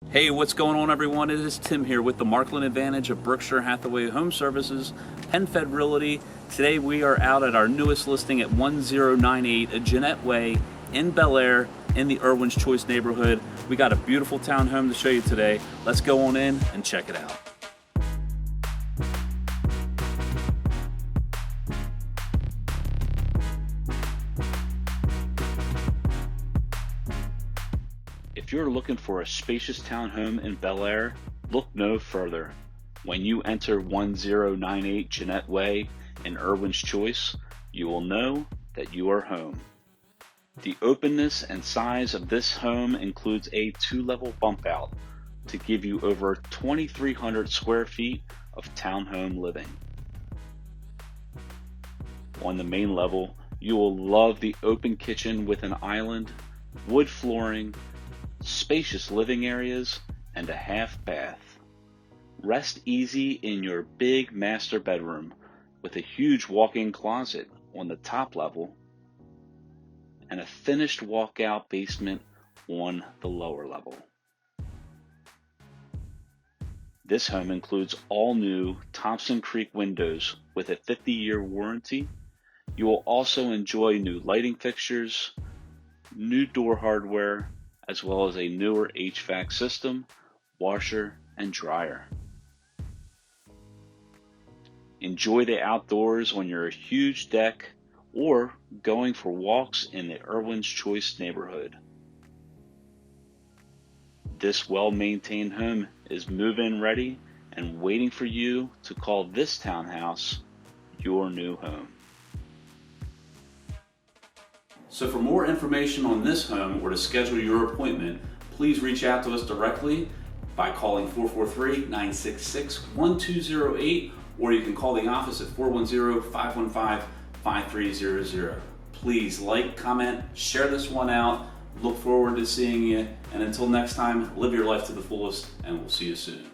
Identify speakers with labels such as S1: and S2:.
S1: Hey, what's going on, everyone? It is Tim here with the Markland Advantage of Berkshire Hathaway Home Services, PenFed Realty. Today we are out at our newest listing at 1098 Jeanett Way in Bel Air in the Irwin's Choice neighborhood. We got a beautiful townhome to show you today. Let's go on in and check it out. If you're looking for a spacious townhome in Bel Air, look no further. When you enter 1098 Jeanett Way in Irwin's Choice, you will know that you are home. The openness and size of this home includes a 2-level bump out to give you over 2,300 square feet of townhome living. On the main level, you will love the open kitchen with an island, wood flooring, spacious living areas, and a half bath. Rest easy in your big master bedroom with a huge walk-in closet on the top level and a finished walkout basement on the lower level. This home includes all new Thompson Creek windows with a 50-year warranty. You will also enjoy new lighting fixtures, new door hardware, as well as a newer HVAC system, washer, and dryer. Enjoy the outdoors on your huge deck or going for walks in the Irwin's Choice neighborhood. This well-maintained home is move-in ready and waiting for you to call this townhouse your new home. So for more information on this home or to schedule your appointment, please reach out to us directly by calling 443-966-1208, or you can call the office at 410-515-5300. Please like, comment, share this one out. Look forward to seeing you. And until next time, live your life to the fullest, and we'll see you soon.